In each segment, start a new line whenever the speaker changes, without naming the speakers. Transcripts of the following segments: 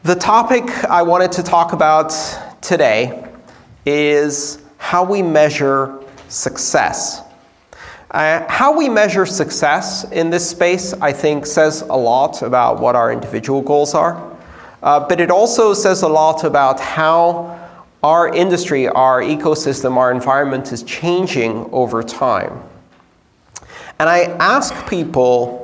The topic I wanted to talk about today is how we measure success. How we measure success in this space, I think, says a lot about what our individual goals are. But it also says a lot about how our industry, our ecosystem, our environment is changing over time. And I ask people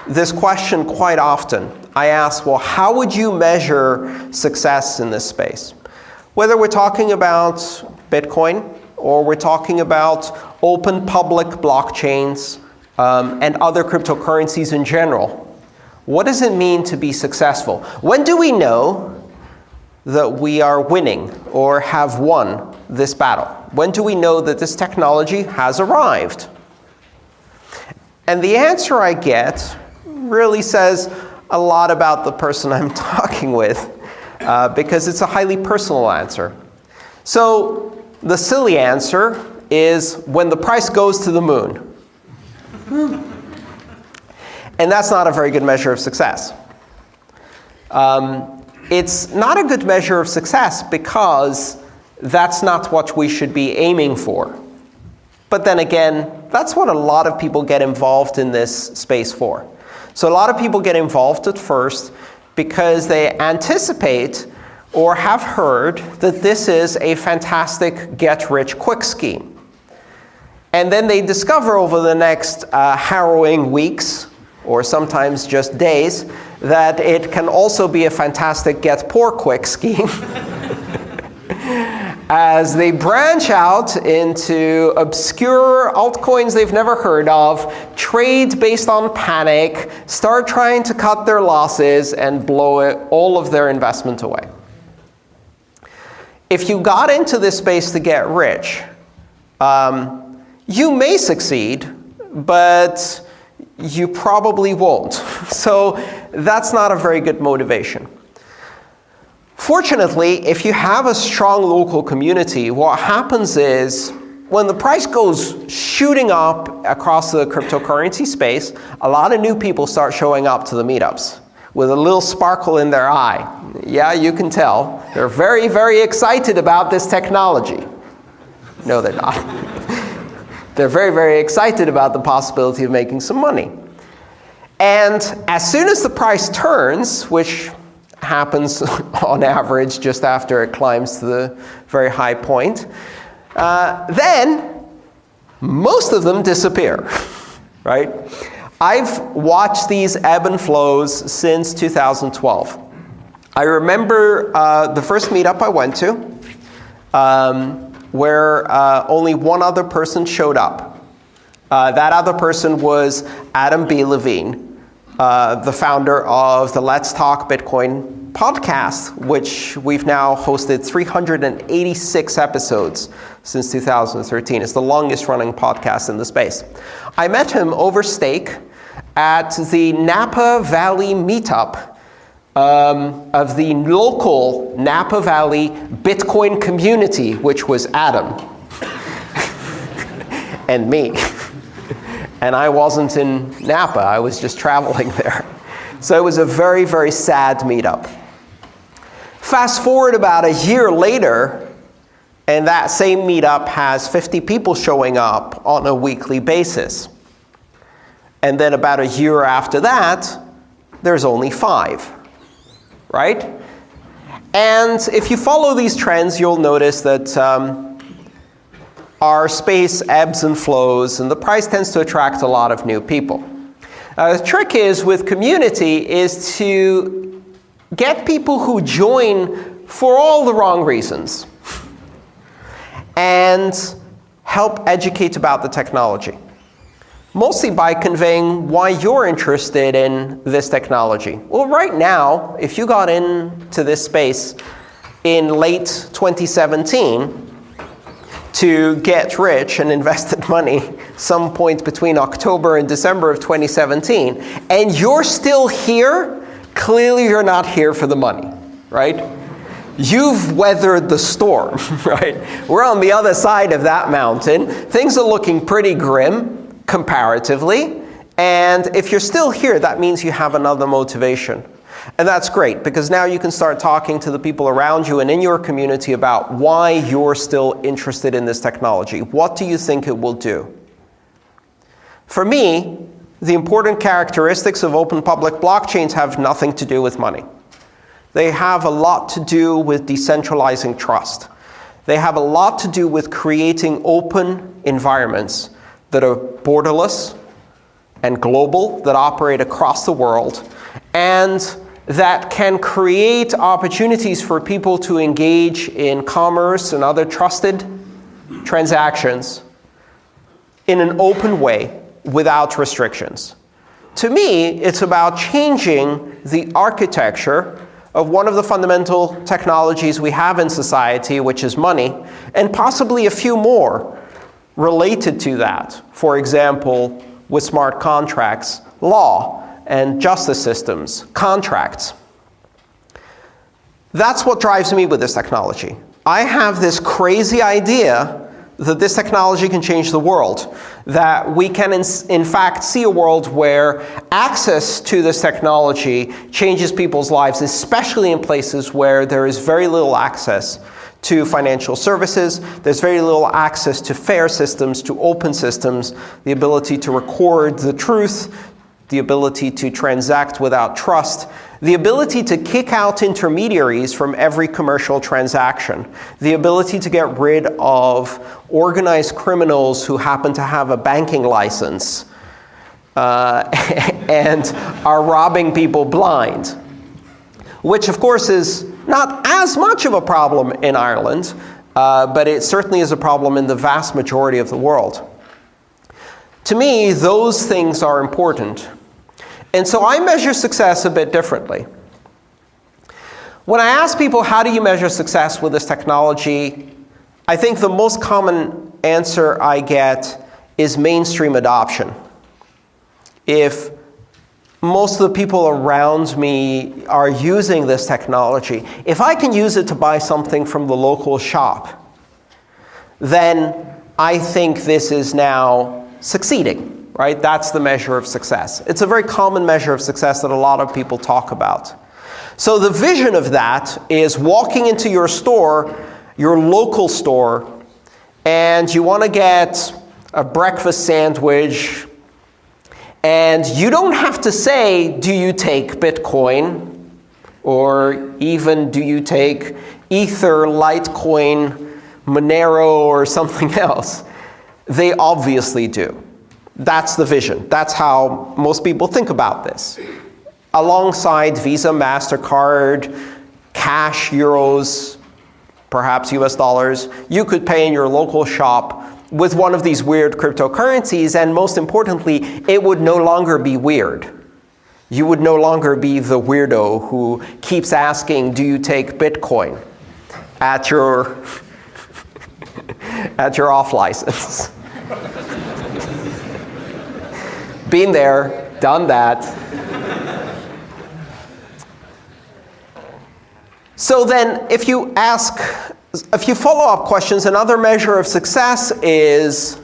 this question quite often. I ask, well, how would you measure success in this space? Whether we're talking about Bitcoin or we're talking about open public blockchains and other cryptocurrencies in general, what does it mean to be successful? When do we know that we are winning or have won this battle? When do we know that this technology has arrived? And the answer I get really says a lot about the person I'm talking with, because it's a highly personal answer. So the silly answer is when the price goes to the moon. And that's not a very good measure of success. It's not a good measure of success because that's not what we should be aiming for. But then again, that's what a lot of people get involved in this space for. So a lot of people get involved at first because they anticipate or have heard that this is a fantastic get-rich-quick scheme. And then they discover over the next harrowing weeks, or sometimes just days, that it can also be a fantastic get-poor-quick scheme as they branch out into obscure altcoins they've never heard of, trade based on panic, start trying to cut their losses, and blow all of their investment away. If you got into this space to get rich, you may succeed, but you probably won't. So that's not a very good motivation. Fortunately, if you have a strong local community, what happens is when the price goes shooting up across the cryptocurrency space, a lot of new people start showing up to the meetups with a little sparkle in their eye. Yeah, you can tell. They're very, very excited about this technology. No, they're not. They're very, very excited about the possibility of making some money. And as soon as the price turns, which happens on average just after it climbs to the very high point, then most of them disappear, right? I've watched these ebb and flows since 2012. I remember the first meetup I went to where only one other person showed up. That other person was Adam B. Levine, the founder of the Let's Talk Bitcoin podcast, which we've now hosted 386 episodes since 2013. It's the longest running podcast in the space. I met him over steak at the Napa Valley meetup of the local Napa Valley Bitcoin community, which was Adam and me. And I wasn't in Napa, I was just traveling there. So it was a very, very sad meetup. Fast forward about a year later, and that same meetup has 50 people showing up on a weekly basis. And then about a year after that, there's only 5, right? And if you follow these trends, you'll notice that our space ebbs and flows, and the price tends to attract a lot of new people. The trick is with community is to get people who join for all the wrong reasons and help educate about the technology. Mostly by conveying why you're interested in this technology. Well, right now, if you got into this space in late 2017, to get rich and invested money some point between October and December of 2017, and you're still here, clearly you're not here for the money, right? You've weathered the storm, right? We're on the other side of that mountain. Things are looking pretty grim, comparatively, and if you're still here, that means you have another motivation. And that's great, because now you can start talking to the people around you and in your community about why you're still interested in this technology. What do you think it will do? For me, the important characteristics of open public blockchains have nothing to do with money. They have a lot to do with decentralizing trust. They have a lot to do with creating open environments that are borderless and global, that operate across the world, and that can create opportunities for people to engage in commerce and other trusted transactions in an open way without restrictions. To me, it's about changing the architecture of one of the fundamental technologies we have in society, which is money, and possibly a few more related to that. For example, with smart contracts, law, and justice systems, contracts. That's what drives me with this technology. I have this crazy idea that this technology can change the world, that we can in fact see a world where access to this technology changes people's lives, especially in places where there is very little access to financial services, there's very little access to fair systems, to open systems, the ability to record the truth, the ability to transact without trust, the ability to kick out intermediaries from every commercial transaction, the ability to get rid of organized criminals who happen to have a banking license and are robbing people blind, which of course is not as much of a problem in Ireland, but it certainly is a problem in the vast majority of the world. To me, those things are important. And so I measure success a bit differently. When I ask people, how do you measure success with this technology, I think the most common answer I get is mainstream adoption. If most of the people around me are using this technology, if I can use it to buy something from the local shop, then I think this is now succeeding, right? That's the measure of success. It's a very common measure of success that a lot of people talk about. So the vision of that is walking into your store, your local store, and you want to get a breakfast sandwich, and you don't have to say, do you take Bitcoin? Or even, do you take Ether, Litecoin, Monero, or something else? They obviously do. That's the vision. That's how most people think about this. Alongside Visa, MasterCard, cash, euros, perhaps US dollars, you could pay in your local shop with one of these weird cryptocurrencies, and most importantly, it would no longer be weird. You would no longer be the weirdo who keeps asking, do you take Bitcoin at your off license. Been there, done that. So then, if you follow up questions, another measure of success is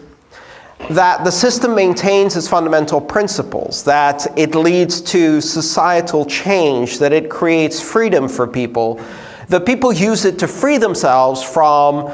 that the system maintains its fundamental principles, that it leads to societal change, that it creates freedom for people, that people use it to free themselves from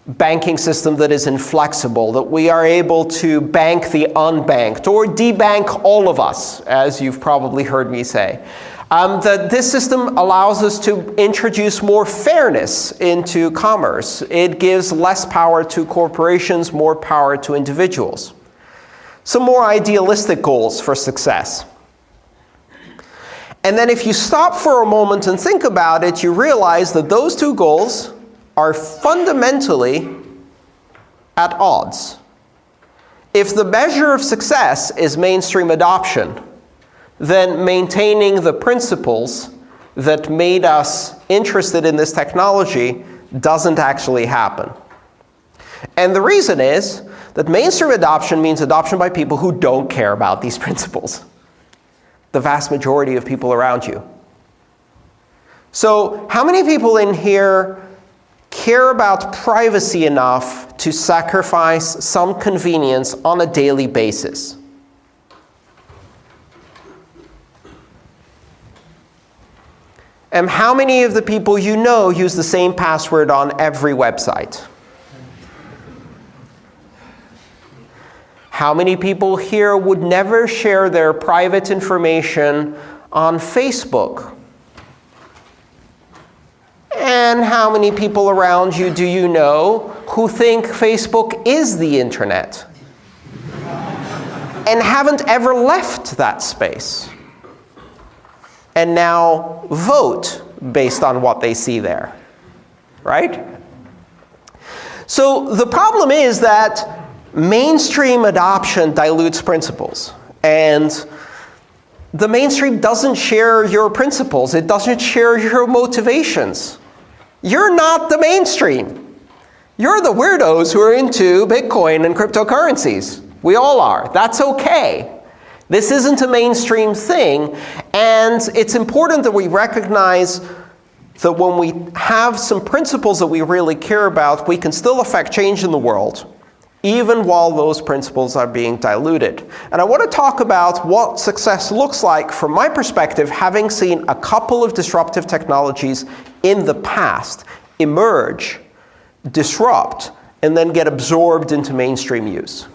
banking system that is inflexible, that we are able to bank the unbanked, or debank all of us, as you've probably heard me say. That this system allows us to introduce more fairness into commerce. It gives less power to corporations, more power to individuals. Some more idealistic goals for success. And then if you stop for a moment and think about it, you realize that those two goals are fundamentally at odds. If the measure of success is mainstream adoption, then maintaining the principles that made us interested in this technology doesn't actually happen. And the reason is that mainstream adoption means adoption by people who don't care about these principles. The vast majority of people around you. So how many people in here care about privacy enough to sacrifice some convenience on a daily basis? And how many of the people you know use the same password on every website? How many people here would never share their private information on Facebook? And how many people around you do you know who think Facebook is the internet and haven't ever left that space and now vote based on what they see there, right? So the problem is that mainstream adoption dilutes principles, and the mainstream doesn't share your principles. It doesn't share your motivations. You're not the mainstream. You're the weirdos who are into Bitcoin and cryptocurrencies. We all are. That's okay. This isn't a mainstream thing, and it's important that we recognize that when we have some principles that we really care about, we can still affect change in the world, even while those principles are being diluted. And I want to talk about what success looks like from my perspective, having seen a couple of disruptive technologies in the past emerge, disrupt, and then get absorbed into mainstream use.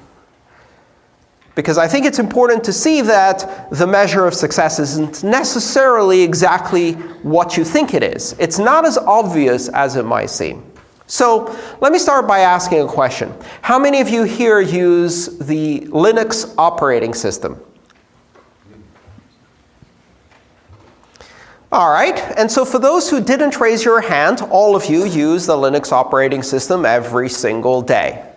Because I think it's important to see that the measure of success isn't necessarily exactly what you think it is. It's not as obvious as it might seem. So let me start by asking a question. How many of you here use the Linux operating system? All right, and so for those who didn't raise your hand, all of you use the Linux operating system every single day.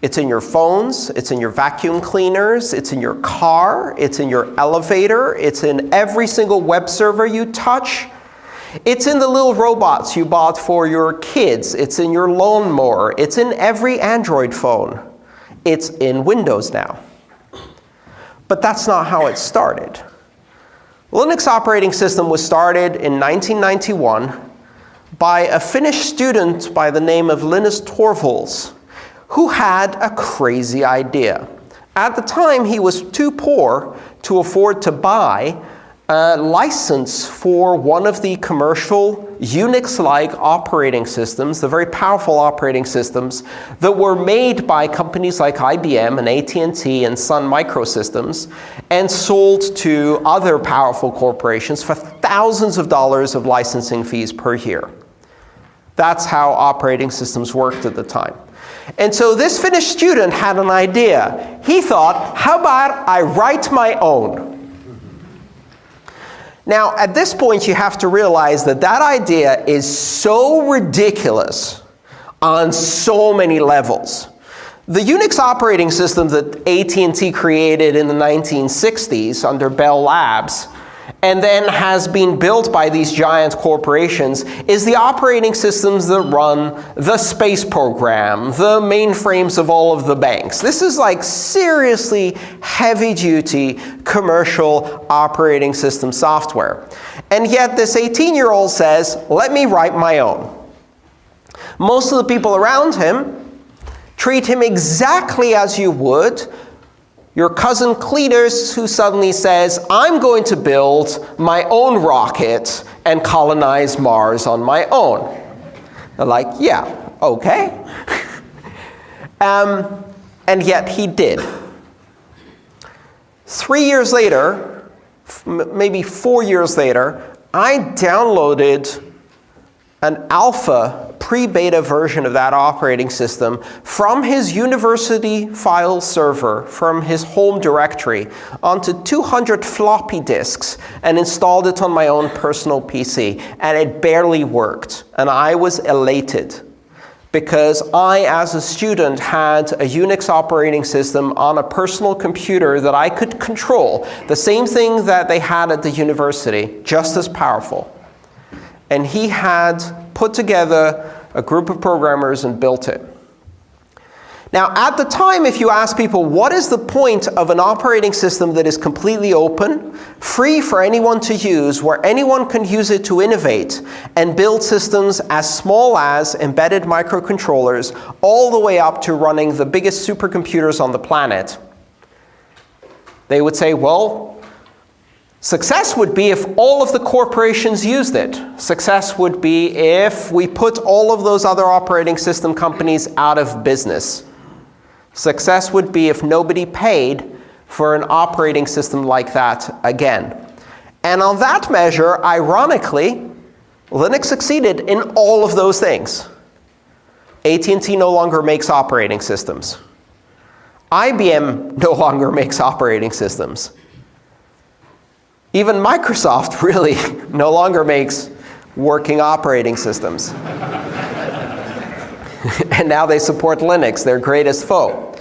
It's in your phones, it's in your vacuum cleaners, it's in your car, it's in your elevator, it's in every single web server you touch. It's in the little robots you bought for your kids. It's in your lawnmower. It's in every Android phone. It's in Windows now. But that's not how it started. Linux operating system was started in 1991 by a Finnish student by the name of Linus Torvalds, who had a crazy idea. At the time, he was too poor to afford to buy a license for one of the commercial Unix-like operating systems, the very powerful operating systems that were made by companies like IBM and AT&T and Sun Microsystems and sold to other powerful corporations for thousands of dollars of licensing fees per year. That's how operating systems worked at the time. And so this Finnish student had an idea. He thought, how about I write my own? Now, at this point, you have to realize that that idea is so ridiculous on so many levels. The Unix operating system that AT&T created in the 1960s under Bell Labs and then has been built by these giant corporations is the operating systems that run the space program, the mainframes of all of the banks. This is like seriously heavy-duty commercial operating system software. And yet this 18-year-old says, let me write my own. Most of the people around him treat him exactly as you would your cousin Cletus, who suddenly says, I'm going to build my own rocket and colonize Mars on my own. They're like, yeah, okay. And yet he did. 3 years later, maybe 4 years later, I downloaded an alpha pre-beta version of that operating system from his university file server, from his home directory, onto 200 floppy disks and installed it on my own personal PC. And it barely worked. And I was elated because I, as a student, had a Unix operating system on a personal computer that I could control. The same thing that they had at the university, just as powerful. And he had put together a group of programmers and built it. Now, at the time, if you ask people, what is the point of an operating system that is completely open, free for anyone to use, where anyone can use it to innovate and build systems as small as embedded microcontrollers, all the way up to running the biggest supercomputers on the planet? They would say, well, Success would be if all of the corporations used it. Success would be if we put all of those other operating system companies out of business. Success would be if nobody paid for an operating system like that again. And on that measure, ironically, Linux succeeded in all of those things. AT&T no longer makes operating systems. IBM no longer makes operating systems. Even Microsoft really no longer makes working operating systems. And now they support Linux, their greatest foe.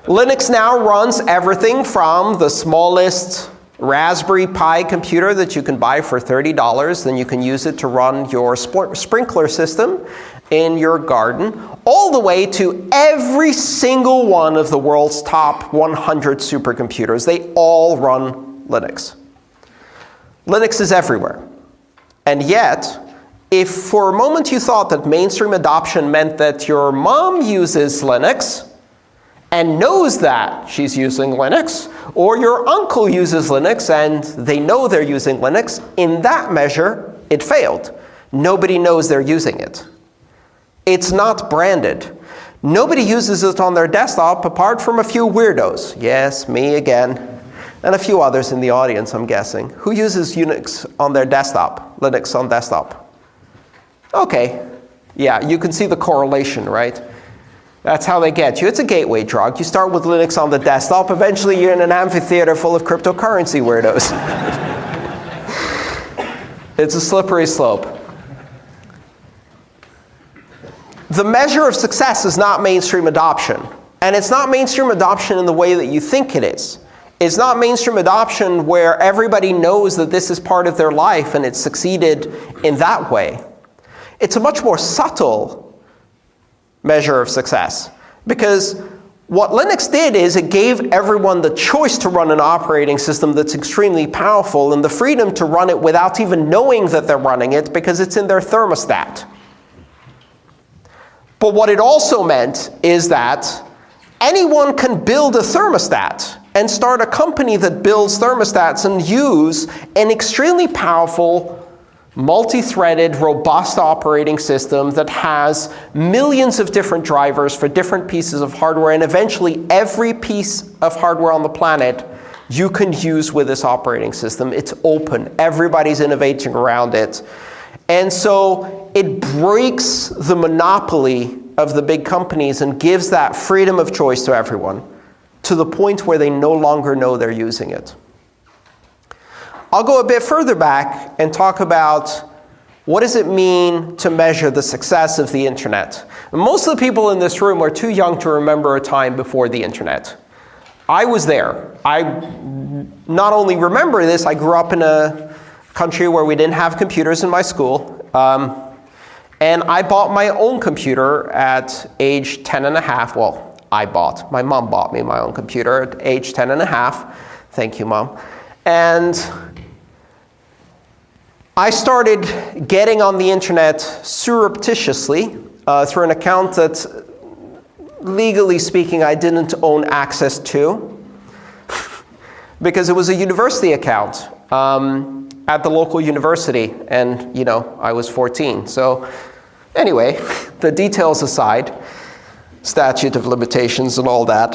Linux now runs everything from the smallest Raspberry Pi computer that you can buy for $30, then you can use it to run your sprinkler system in your garden, all the way to every single one of the world's top 100 supercomputers. They all run Linux. Linux is everywhere. And yet, if for a moment you thought that mainstream adoption meant that your mom uses Linux and knows that she's using Linux, or your uncle uses Linux and they know they're using Linux, in that measure, it failed. Nobody knows they're using it. It's not branded. Nobody uses it on their desktop apart from a few weirdos. Yes, me again. And a few others in the audience, I'm guessing. Who uses Unix on their desktop? Linux on desktop? Okay. Yeah, you can see the correlation, right? That's how they get you. It's a gateway drug. You start with Linux on the desktop. Eventually, you're in an amphitheater full of cryptocurrency weirdos. It's a slippery slope. The measure of success is not mainstream adoption. And it's not mainstream adoption in the way that you think it is. It's not mainstream adoption where everybody knows that this is part of their life and it's succeeded in that way. It's a much more subtle measure of success. Because what Linux did is it gave everyone the choice to run an operating system that's extremely powerful and the freedom to run it without even knowing that they're running it because it's in their thermostat. But what it also meant is that anyone can build a thermostat and start a company that builds thermostats and use an extremely powerful, multi-threaded, robust operating system that has millions of different drivers for different pieces of hardware, and eventually every piece of hardware on the planet you can use with this operating system. It's open. Everybody's innovating around it. And so it breaks the monopoly of the big companies and gives that freedom of choice to everyone, to the point where they no longer know they're using it. I'll go a bit further back and talk about what does it mean to measure the success of the internet. Most of the people in this room are too young to remember a time before the internet. I was there. I not only remember this, I grew up in a country where we didn't have computers in my school. And I bought my own computer at age 10 and a half. Well, my mom bought me my own computer at age 10 and a half. Thank you, Mom. And I started getting on the internet surreptitiously through an account that, legally speaking, I didn't own access to because it was a university account at the local university. And, I was 14. So anyway, the details aside, statute of limitations and all that.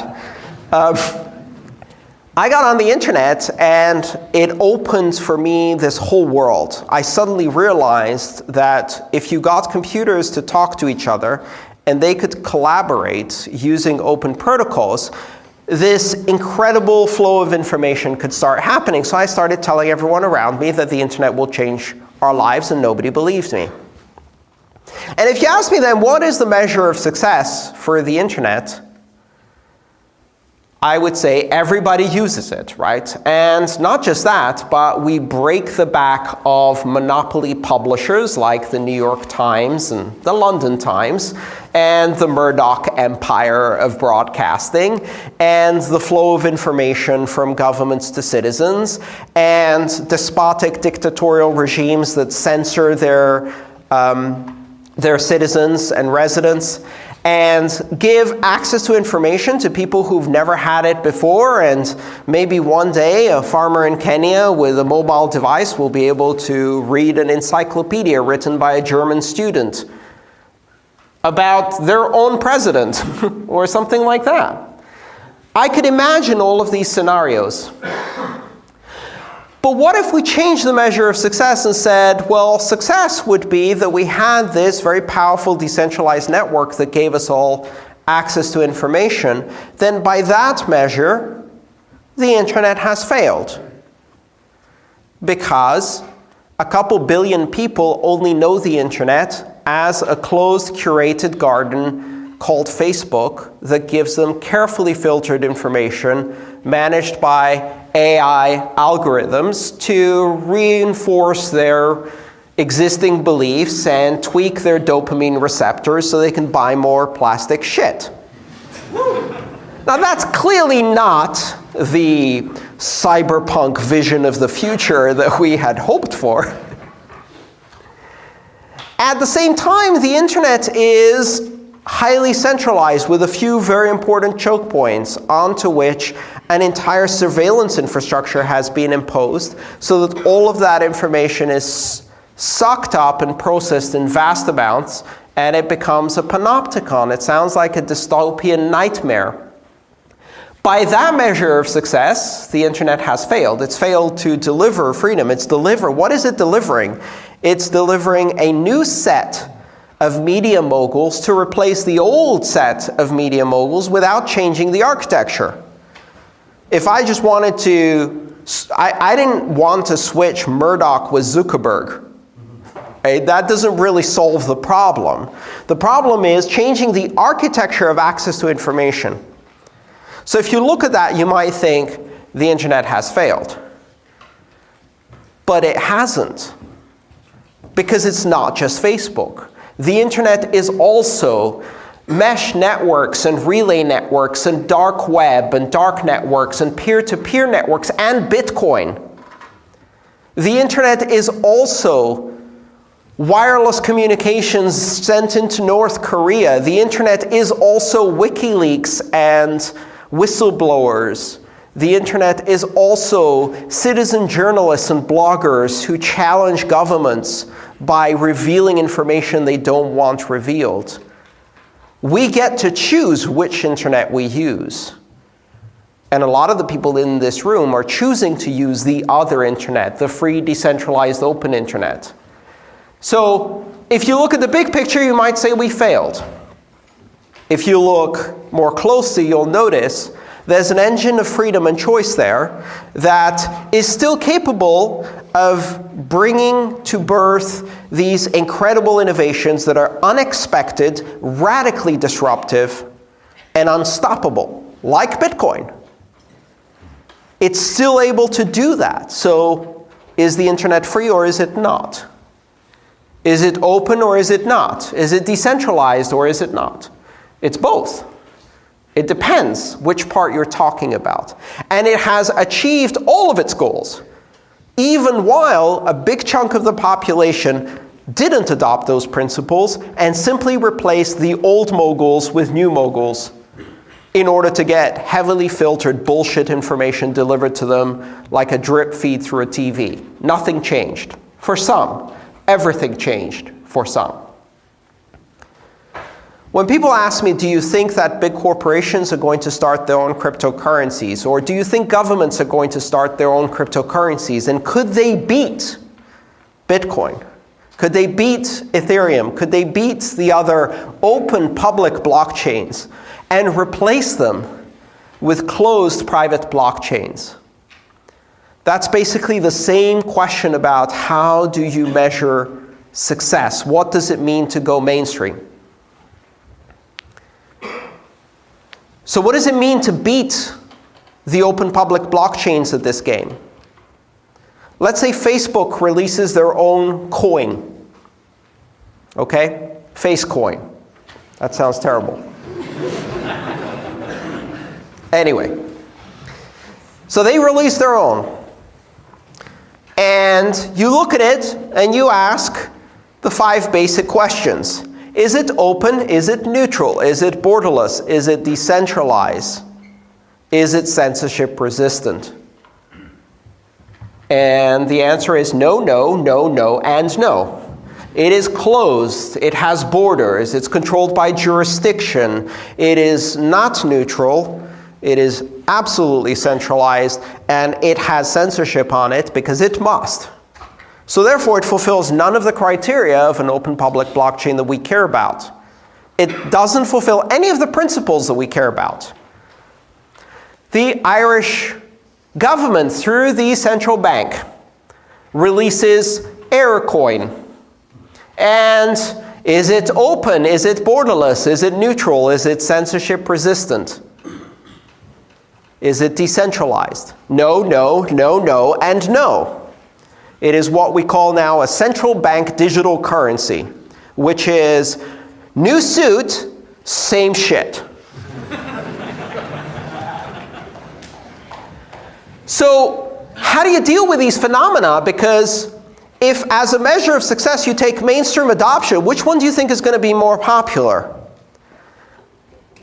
I got on the internet and it opened for me this whole world. I suddenly realized that if you got computers to talk to each other and they could collaborate using open protocols, this incredible flow of information could start happening. So I started telling everyone around me that the internet will change our lives, and nobody believed me. And if you ask me then, what is the measure of success for the internet? I would say everybody uses it, right? And not just that, but we break the back of monopoly publishers like the New York Times and the London Times, and the Murdoch empire of broadcasting, and the flow of information from governments to citizens, and despotic dictatorial regimes that censor their citizens and residents. and give access to information to people who've never had it before, and maybe one day a farmer in Kenya with a mobile device will be able to read an encyclopedia written by a German student about their own president or something like that. I could imagine all of these scenarios. But what if we changed the measure of success and said, well, success would be that we had this very powerful decentralized network that gave us all access to information, then by that measure, the internet has failed. Because a couple billion people only know the internet as a closed, curated garden called Facebook that gives them carefully filtered information managed by AI algorithms to reinforce their existing beliefs and tweak their dopamine receptors so they can buy more plastic shit. Now that's clearly not the cyberpunk vision of the future that we had hoped for. At the same time, the internet is highly centralized with a few very important choke points onto which an entire surveillance infrastructure has been imposed so that all of that information is sucked up and processed in vast amounts, and it becomes a panopticon. It sounds like a dystopian nightmare. By that measure of success, the internet has failed. It's failed to deliver freedom. What is it delivering? It's delivering a new set of media moguls to replace the old set of media moguls without changing the architecture. If I just wanted to, I didn't want to switch Murdoch with Zuckerberg. That doesn't really solve the problem. The problem is changing the architecture of access to information. So if you look at that, you might think the internet has failed. But it hasn't. Because it's not just Facebook. The internet is also mesh networks and relay networks and dark web and dark networks and peer-to-peer networks and Bitcoin. The internet is also wireless communications sent into North Korea. The internet is also WikiLeaks and whistleblowers. The internet is also citizen journalists and bloggers who challenge governments by revealing information they don't want revealed. We get to choose which internet we use. And a lot of the people in this room are choosing to use the other internet, the free, decentralized, open internet. So if you look at the big picture, you might say we failed. If you look more closely, you'll notice there's an engine of freedom and choice there that is still capable of bringing to birth these incredible innovations that are unexpected, radically disruptive, and unstoppable, like Bitcoin. It's still able to do that. So is the internet free or is it not? Is it open or is it not? Is it decentralized or is it not? It's both. It depends which part you're talking about. And it has achieved all of its goals, even while a big chunk of the population didn't adopt those principles and simply replaced the old moguls with new moguls in order to get heavily filtered bullshit information delivered to them like a drip feed through a TV. Nothing changed. For some, everything changed for some. When people ask me, do you think that big corporations are going to start their own cryptocurrencies? Or do you think governments are going to start their own cryptocurrencies? And could they beat Bitcoin? Could they beat Ethereum? Could they beat the other open public blockchains and replace them with closed private blockchains? That's basically the same question about how do you measure success? What does it mean to go mainstream? So what does it mean to beat the open public blockchains at this game? Let's say Facebook releases their own coin. Okay? Face coin. That sounds terrible. Anyway. So they release their own. And you look at it and you ask the 5 basic questions. Is it open? Is it neutral? Is it borderless? Is it decentralized? Is it censorship resistant? And the answer is no, no, no, no, and no. It is closed. It has borders. It's controlled by jurisdiction. It is not neutral. It is absolutely centralized, and it has censorship on it because it must. So therefore, it fulfills none of the criteria of an open public blockchain that we care about. It doesn't fulfill any of the principles that we care about. The Irish government, through the central bank, releases Aircoin. And is it open? Is it borderless? Is it neutral? Is it censorship resistant? Is it decentralized? No, no, no, no, and no. It is what we call now a central bank digital currency, which is new suit, same shit. So how do you deal with these phenomena? Because if, as a measure of success, you take mainstream adoption, which one do you think is going to be more popular?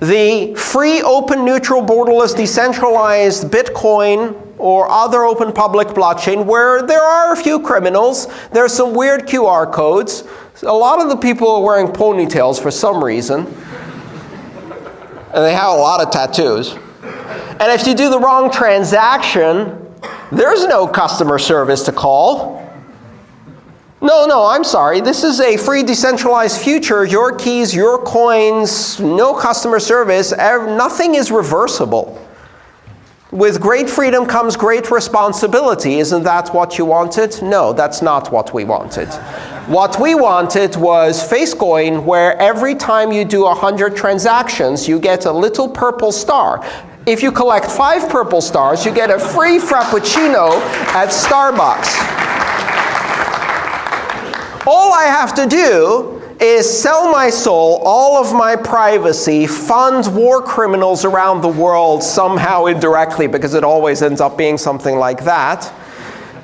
The free, open, neutral, borderless, decentralized Bitcoin or other open public blockchain where there are a few criminals, there are some weird QR codes, a lot of the people are wearing ponytails for some reason, and they have a lot of tattoos. And if you do the wrong transaction, there's no customer service to call. No, I'm sorry. This is a free, decentralized future. Your keys, your coins, no customer service. Nothing is reversible. With great freedom comes great responsibility. Isn't that what you wanted? No, that's not what we wanted. What we wanted was Facecoin, where every time you do 100 transactions, you get a little purple star. If you collect 5 purple stars, you get a free Frappuccino at Starbucks. All I have to do is sell my soul, all of my privacy, fund war criminals around the world somehow indirectly, because it always ends up being something like that,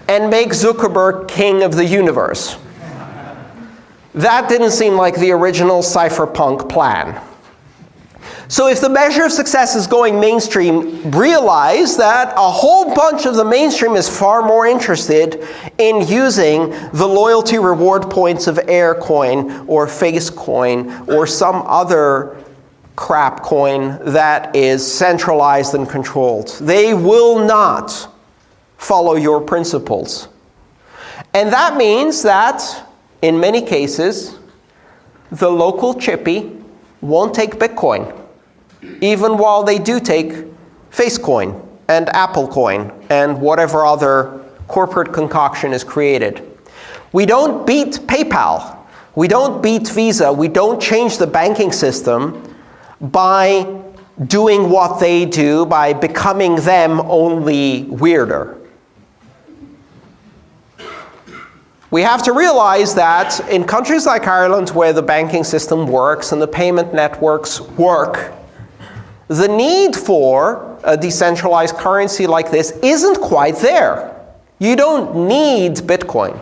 and make Zuckerberg king of the universe. That didn't seem like the original cypherpunk plan. So if the measure of success is going mainstream, realize that a whole bunch of the mainstream is far more interested in using the loyalty reward points of Aircoin or Facecoin or some other crap coin that is centralized and controlled. They will not follow your principles. And that means that, in many cases, the local chippy won't take Bitcoin, even while they do take Facecoin and Apple Coin and whatever other corporate concoction is created. We don't beat PayPal. We don't beat Visa. We don't change the banking system by doing what they do, by becoming them, only weirder. We have to realize that in countries like Ireland, where the banking system works and the payment networks work, the need for a decentralized currency like this isn't quite there. You don't need Bitcoin.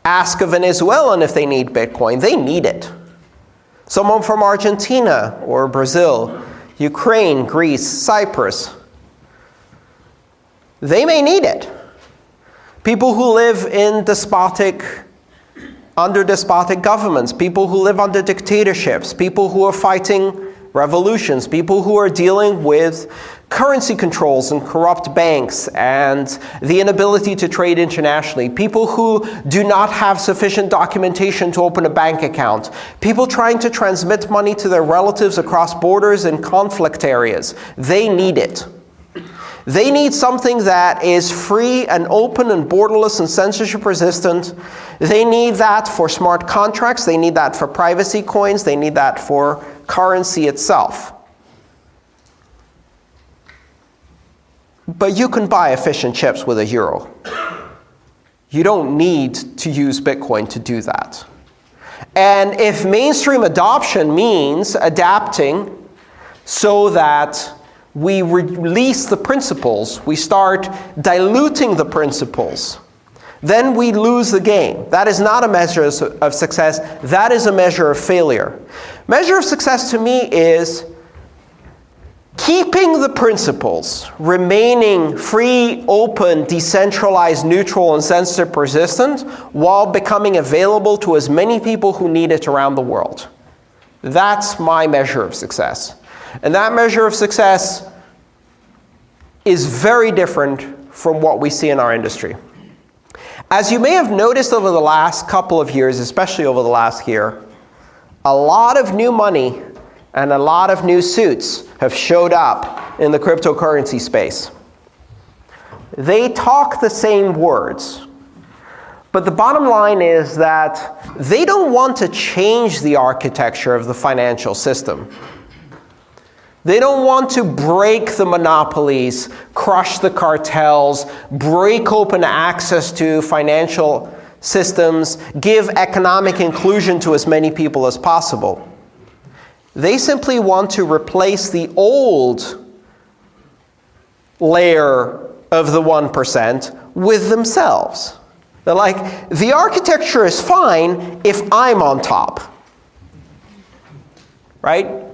Ask a Venezuelan if they need Bitcoin. They need it. Someone from Argentina or Brazil, Ukraine, Greece, Cyprus, they may need it. People who live in under despotic governments, people who live under dictatorships, people who are fighting revolutions, people who are dealing with currency controls and corrupt banks and the inability to trade internationally, people who do not have sufficient documentation to open a bank account, people trying to transmit money to their relatives across borders in conflict areas. They need it. They need something that is free and open and borderless and censorship resistant. They need that for smart contracts. They need that for privacy coins. They need that for currency itself. But you can buy efficient chips with €1. You don't need to use Bitcoin to do that. And if mainstream adoption means adapting so that we release the principles, we start diluting the principles, then we lose the game. That is not a measure of success. That is a measure of failure. Measure of success to me is keeping the principles, remaining free, open, decentralized, neutral, and censorship resistant, while becoming available to as many people who need it around the world. That's my measure of success. And that measure of success is very different from what we see in our industry. As you may have noticed over the last couple of years, especially over the last year, a lot of new money and a lot of new suits have showed up in the cryptocurrency space. They talk the same words, but the bottom line is that they don't want to change the architecture of the financial system. They don't want to break the monopolies, crush the cartels, break open access to financial systems, give economic inclusion to as many people as possible. They simply want to replace the old layer of the 1% with themselves. They're like, the architecture is fine if I'm on top. Right?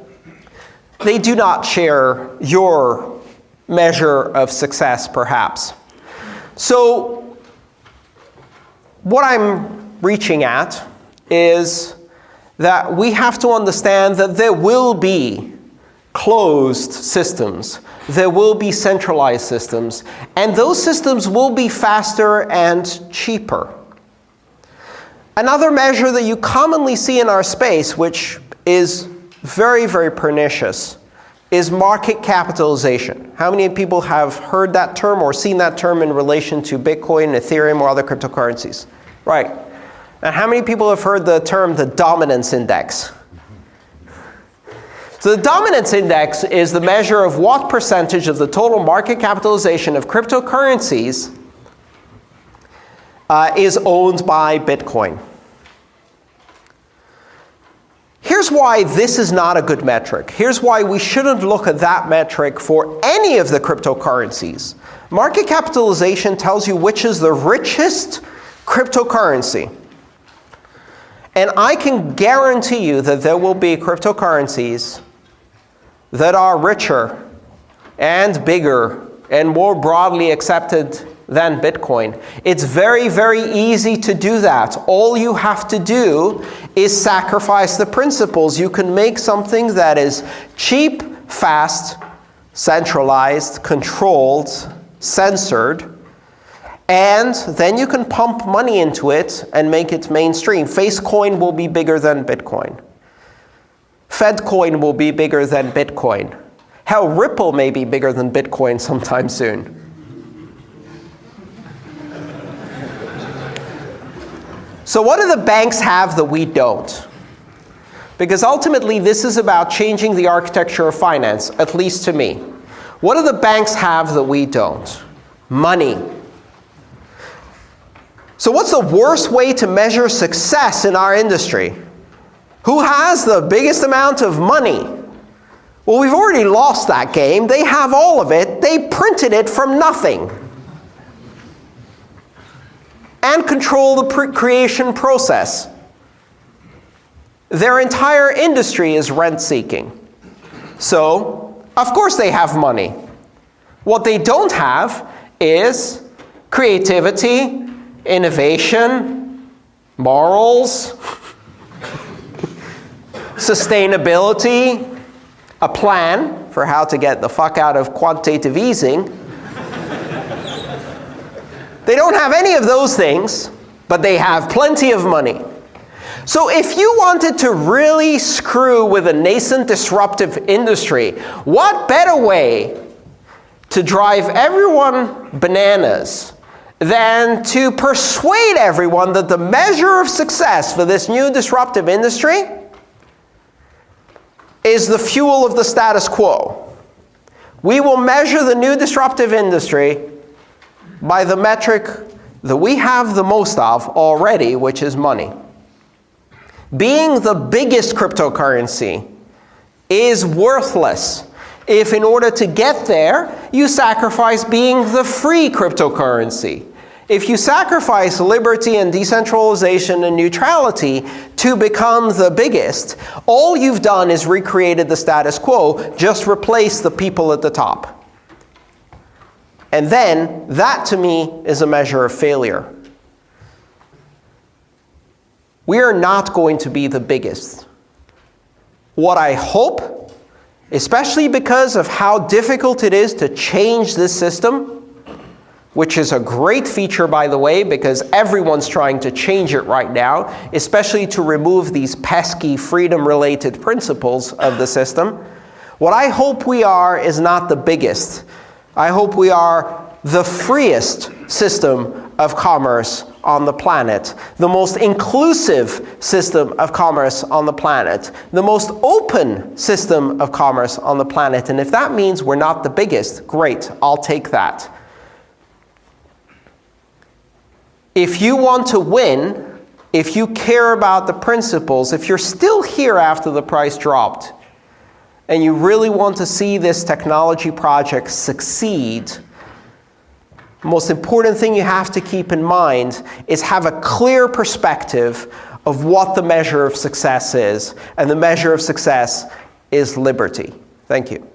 They do not share your measure of success, perhaps. So, what I'm reaching at is that we have to understand that there will be closed systems. There will be centralized systems. And those systems will be faster and cheaper. Another measure that you commonly see in our space, which is very, very pernicious, is market capitalization. How many people have heard that term or seen that term in relation to Bitcoin, Ethereum, or other cryptocurrencies? Right. And how many people have heard the term the dominance index? So the dominance index is the measure of what percentage of the total market capitalization of cryptocurrencies is owned by Bitcoin. Here's why this is not a good metric. Here's why we shouldn't look at that metric for any of the cryptocurrencies. Market capitalization tells you which is the richest cryptocurrency. And I can guarantee you that there will be cryptocurrencies that are richer and bigger and more broadly accepted than Bitcoin. It's very, very easy to do that. All you have to do is sacrifice the principles. You can make something that is cheap, fast, centralized, controlled, censored, and then you can pump money into it and make it mainstream. Facecoin will be bigger than Bitcoin. Fedcoin will be bigger than Bitcoin. Hell, Ripple may be bigger than Bitcoin sometime soon. So what do the banks have that we don't? Because ultimately this is about changing the architecture of finance, at least to me. What do the banks have that we don't? Money. So what's the worst way to measure success in our industry? Who has the biggest amount of money? Well, we've already lost that game. They have all of it. They printed it from nothing. And control the creation process. Their entire industry is rent-seeking. So, of course they have money. What they don't have is creativity, innovation, morals, sustainability, a plan for how to get the fuck out of quantitative easing. They don't have any of those things, but they have plenty of money. So if you wanted to really screw with a nascent disruptive industry, what better way to drive everyone bananas than to persuade everyone that the measure of success for this new disruptive industry is the fuel of the status quo. We will measure the new disruptive industry by the metric that we have the most of already, which is money. Being the biggest cryptocurrency is worthless if in order to get there, you sacrifice being the free cryptocurrency. If you sacrifice liberty and decentralization and neutrality to become the biggest, all you've done is recreated the status quo, just replace the people at the top. And then, that to me is a measure of failure. We are not going to be the biggest. What I hope, especially because of how difficult it is to change this system, which is a great feature, by the way, because everyone's trying to change it right now, especially to remove these pesky freedom-related principles of the system. What I hope we are is not the biggest. I hope we are the freest system of commerce on the planet, the most inclusive system of commerce on the planet, the most open system of commerce on the planet. And if that means we're not the biggest, great, I'll take that. If you want to win, if you care about the principles, if you're still here after the price dropped, and you really want to see this technology project succeed, the most important thing you have to keep in mind is have a clear perspective of what the measure of success is. And the measure of success is liberty. Thank you.